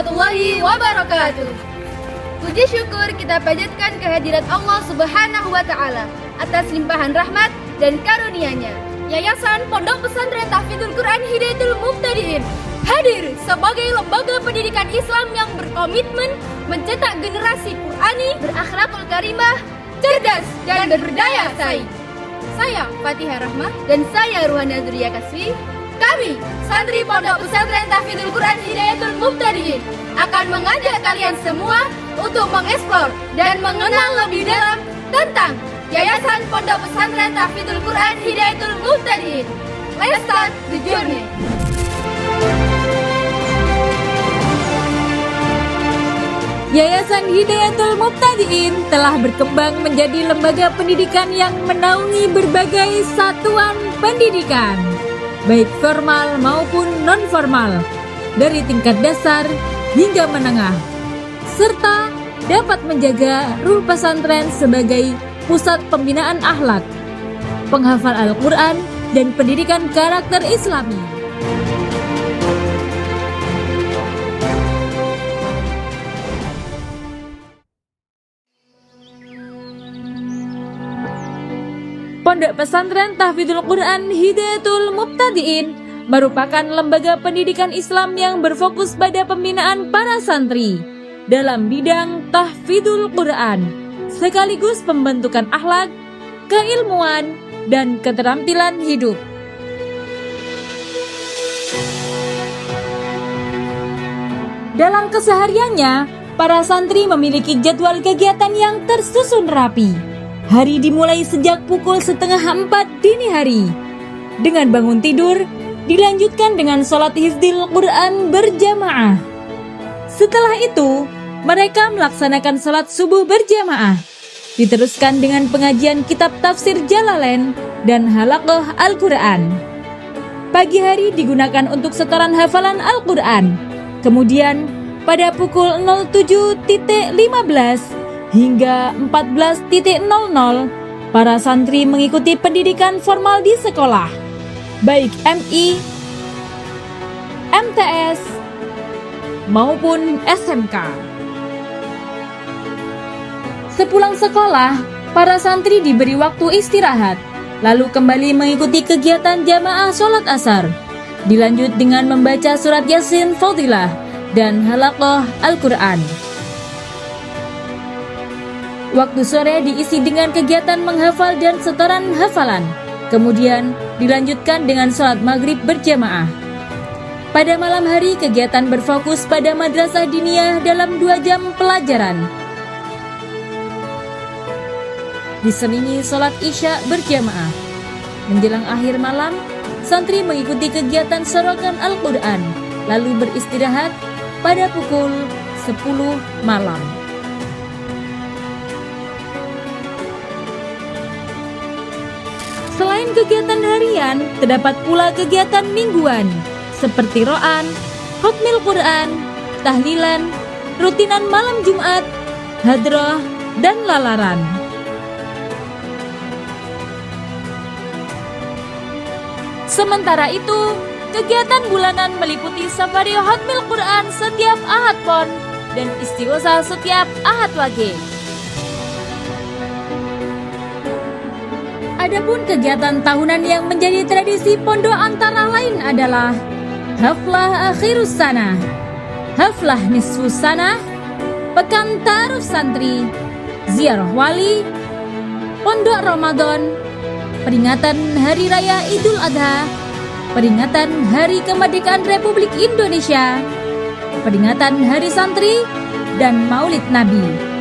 warahmatullahi wabarakatuh. Puji syukur kita panjatkan kehadirat Allah Subhanahu wa Ta'ala atas limpahan rahmat dan karunia-Nya. Yayasan Pondok Pesantren Tahfidzul Quran Hidayatul Mubtadiin hadir sebagai lembaga pendidikan Islam yang berkomitmen mencetak generasi Qurani, berakhlakul karimah, cerdas dan berdaya saing. Saya Fatihah Rahmah dan saya Ruhana Zuria Kaswi. Kami, santri Pondok Pesantren Tahfidzul Quran Hidayatul Mubtadiin, akan mengajak kalian semua untuk mengeksplor dan mengenal lebih dalam tentang Yayasan Pondok Pesantren Tahfidzul Quran Hidayatul Mubtadiin. Let's start the journey. Yayasan Hidayatul Mubtadiin telah berkembang menjadi lembaga pendidikan yang menaungi berbagai satuan pendidikan, baik formal maupun non-formal, dari tingkat dasar hingga menengah, serta dapat menjaga ruh pesantren sebagai pusat pembinaan akhlak, penghafal Al-Quran, dan pendidikan karakter Islami. Pondok Pesantren Tahfidzul Quran Hidayatul Mubtadiin merupakan lembaga pendidikan Islam yang berfokus pada pembinaan para santri dalam bidang tahfidzul Quran, sekaligus pembentukan akhlak, keilmuan, dan keterampilan hidup. Dalam kesehariannya, para santri memiliki jadwal kegiatan yang tersusun rapi. Hari dimulai sejak pukul 3:30 dini hari. Dengan bangun tidur, dilanjutkan dengan sholat hifdzil Quran berjamaah. Setelah itu, mereka melaksanakan sholat subuh berjamaah. Diteruskan dengan pengajian kitab tafsir Jalalain dan halaqah Al-Quran. Pagi hari digunakan untuk setoran hafalan Al-Quran. Kemudian, pada pukul 07.15 hingga 14.00, para santri mengikuti pendidikan formal di sekolah, baik MI, MTS, maupun SMK. Sepulang sekolah, para santri diberi waktu istirahat, lalu kembali mengikuti kegiatan jamaah sholat asar. Dilanjut dengan membaca surat Yasin Fadilah dan halaqah Al-Quran. Waktu sore diisi dengan kegiatan menghafal dan setoran hafalan. Kemudian dilanjutkan dengan sholat maghrib berjamaah. Pada malam hari kegiatan berfokus pada madrasah diniyah dalam 2 jam pelajaran. Diselingi sholat isya berjamaah. Menjelang akhir malam, santri mengikuti kegiatan sorokan Al-Quran, lalu beristirahat pada pukul 10 malam. Selain kegiatan harian, terdapat pula kegiatan mingguan, seperti ro'an, khotmil Quran, tahlilan, rutinan malam Jumat, hadroh, dan lalaran. Sementara itu, kegiatan bulanan meliputi safari khotmil Quran setiap Ahad Pon dan istighosah setiap Ahad Wage. Adapun kegiatan tahunan yang menjadi tradisi pondok antara lain adalah Haflah Akhirus Sanah, Haflah Nisfus Sanah, Pekan Ta'aruf Santri, Ziarah Wali, Pondok Ramadan, peringatan Hari Raya Idul Adha, peringatan Hari Kemerdekaan Republik Indonesia, peringatan Hari Santri, dan Maulid Nabi.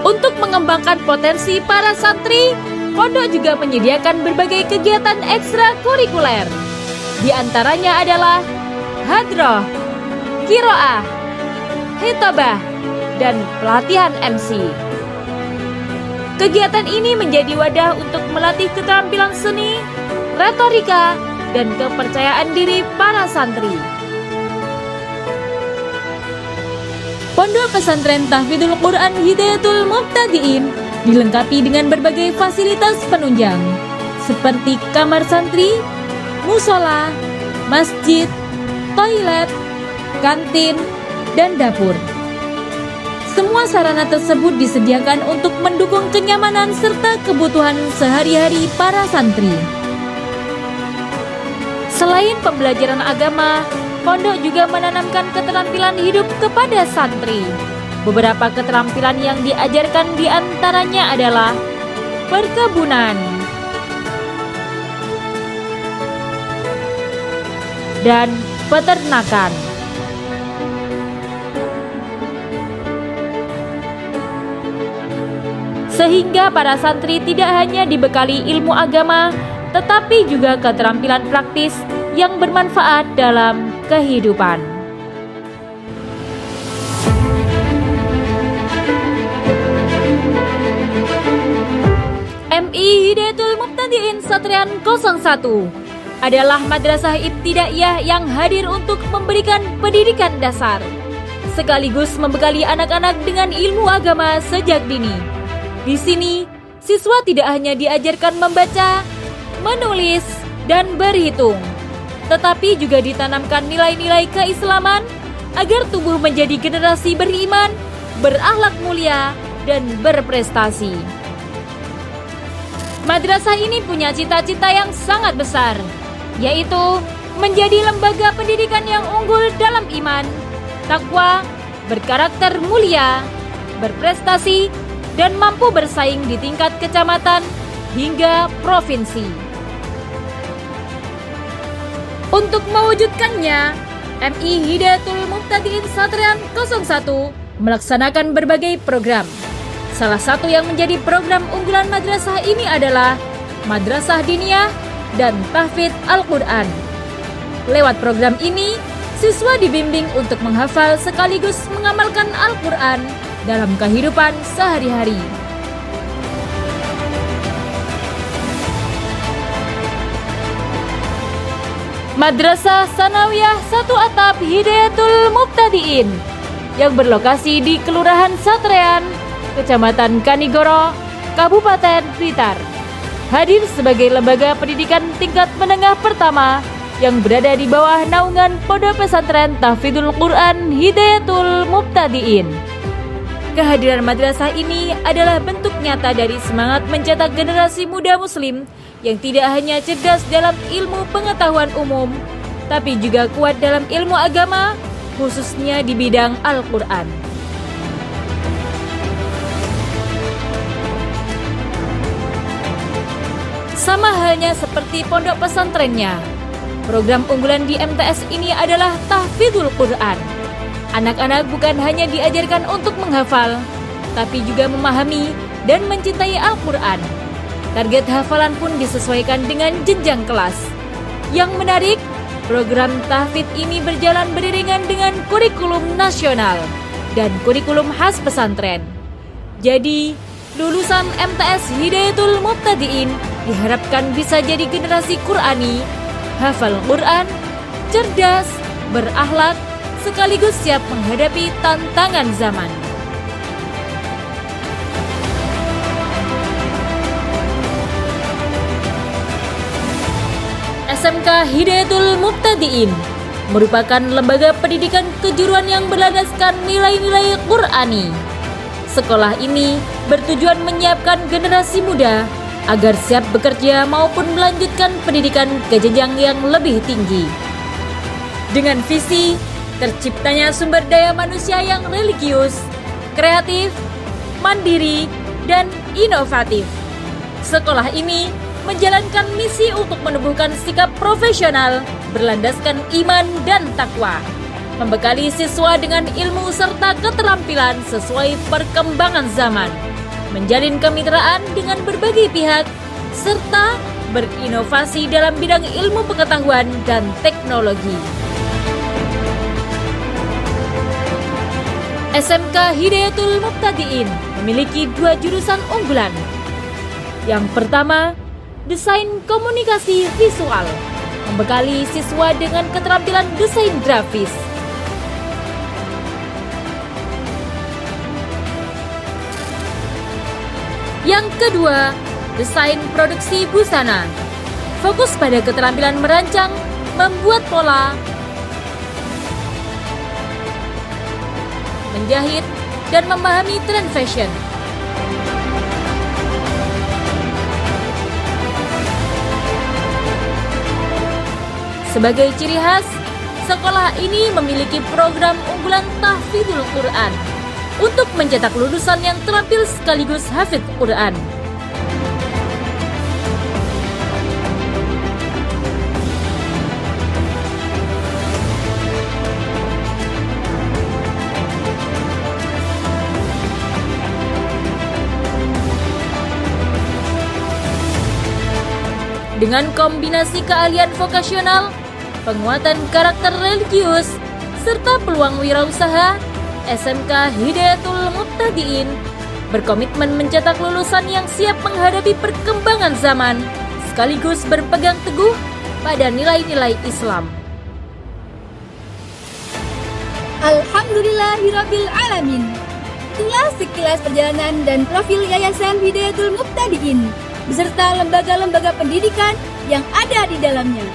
Untuk mengembangkan potensi para santri, pondok juga menyediakan berbagai kegiatan ekstrakurikuler. Di antaranya adalah hadroh, kiroah, hitobah, dan pelatihan MC. Kegiatan ini menjadi wadah untuk melatih keterampilan seni, retorika, dan kepercayaan diri para santri. Pondok Pesantren Tahfidzul Quran Hidayatul Mubtadiin dilengkapi dengan berbagai fasilitas penunjang, seperti kamar santri, musola, masjid, toilet, kantin, dan dapur. Semua sarana tersebut disediakan untuk mendukung kenyamanan serta kebutuhan sehari-hari para santri. Selain pembelajaran agama, pondok juga menanamkan keterampilan hidup kepada santri. Beberapa keterampilan yang diajarkan diantaranya adalah perkebunan dan peternakan. Sehingga para santri tidak hanya dibekali ilmu agama, tetapi juga keterampilan praktis yang bermanfaat dalam kehidupan. MI Hidayatul Mubtadi'in Satrian 01 adalah madrasah ibtidaiyah yang hadir untuk memberikan pendidikan dasar, sekaligus membekali anak-anak dengan ilmu agama sejak dini. Di sini, siswa tidak hanya diajarkan membaca, menulis, dan berhitung, tetapi juga ditanamkan nilai-nilai keislaman agar tumbuh menjadi generasi beriman, berakhlak mulia, dan berprestasi. Madrasah ini punya cita-cita yang sangat besar, yaitu menjadi lembaga pendidikan yang unggul dalam iman, takwa, berkarakter mulia, berprestasi, dan mampu bersaing di tingkat kecamatan hingga provinsi. Untuk mewujudkannya, MI Hidayatul Mubtadi'in Satrian 01 melaksanakan berbagai program. Salah satu yang menjadi program unggulan madrasah ini adalah Madrasah Diniyah dan Tahfidz Al-Quran. Lewat program ini, siswa dibimbing untuk menghafal sekaligus mengamalkan Al-Quran dalam kehidupan sehari-hari. Madrasah Sanawiyah 1 Atap Hidayatul Mubtadi'in yang berlokasi di Kelurahan Satrean, Kecamatan Kanigoro, Kabupaten Blitar, hadir sebagai lembaga pendidikan tingkat menengah pertama yang berada di bawah naungan Pondok Pesantren Tahfidzul Quran Hidayatul Mubtadi'in. Kehadiran madrasah ini adalah bentuk nyata dari semangat mencetak generasi muda muslim yang tidak hanya cerdas dalam ilmu pengetahuan umum, tapi juga kuat dalam ilmu agama, khususnya di bidang Al-Quran. Sama halnya seperti pondok pesantrennya, program unggulan di MTS ini adalah Tahfidzul Quran. Anak-anak bukan hanya diajarkan untuk menghafal, tapi juga memahami dan mencintai Al-Quran. Target hafalan pun disesuaikan dengan jenjang kelas. Yang menarik, program tahfidz ini berjalan beriringan dengan kurikulum nasional dan kurikulum khas pesantren. Jadi, lulusan MTS Hidayatul Mubtadi'in diharapkan bisa jadi generasi Qurani, hafal Quran, cerdas, berakhlak, sekaligus siap menghadapi tantangan zaman. SMK Hidayatul Mubtadi'in merupakan lembaga pendidikan kejuruan yang berlandaskan nilai-nilai Qurani. Sekolah ini bertujuan menyiapkan generasi muda agar siap bekerja maupun melanjutkan pendidikan ke jenjang yang lebih tinggi. Dengan visi terciptanya sumber daya manusia yang religius, kreatif, mandiri, dan inovatif. Sekolah ini menjalankan misi untuk menumbuhkan sikap profesional berlandaskan iman dan takwa, membekali siswa dengan ilmu serta keterampilan sesuai perkembangan zaman, menjalin kemitraan dengan berbagai pihak, serta berinovasi dalam bidang ilmu pengetahuan dan teknologi. SMK Hidayatul Mubtadi'in memiliki 2 jurusan unggulan. Yang pertama, Desain Komunikasi Visual, membekali siswa dengan keterampilan desain grafis. Yang kedua, Desain Produksi Busana, fokus pada keterampilan merancang, membuat pola, menjahit, dan memahami tren fashion. Sebagai ciri khas, sekolah ini memiliki program unggulan tahfidzul Quran untuk mencetak lulusan yang terampil sekaligus hafidz Quran. Dengan kombinasi keahlian vokasional, penguatan karakter religius, serta peluang wirausaha, SMK Hidayatul Muqtadiin berkomitmen mencetak lulusan yang siap menghadapi perkembangan zaman, sekaligus berpegang teguh pada nilai-nilai Islam. Alhamdulillahirabbil alamin. Itulah sekilas perjalanan dan profil Yayasan Hidayatul Muqtadiin beserta lembaga-lembaga pendidikan yang ada di dalamnya.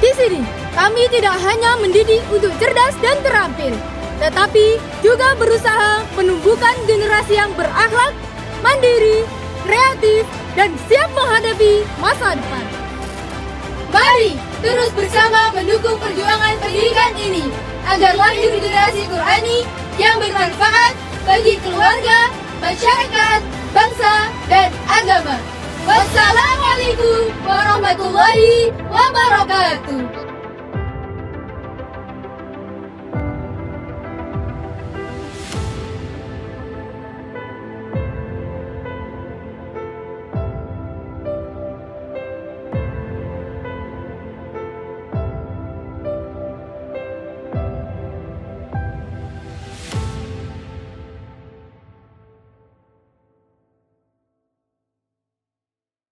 Di sini, kami tidak hanya mendidik untuk cerdas dan terampil, tetapi juga berusaha menumbuhkan generasi yang berakhlak, mandiri, kreatif, dan siap menghadapi masa depan. Mari terus bersama mendukung perjuangan pendidikan ini agar lahir generasi Qurani yang bermanfaat bagi keluarga, masyarakat, bangsa, dan agama. Wassalamualaikum warahmatullahi wabarakatuh.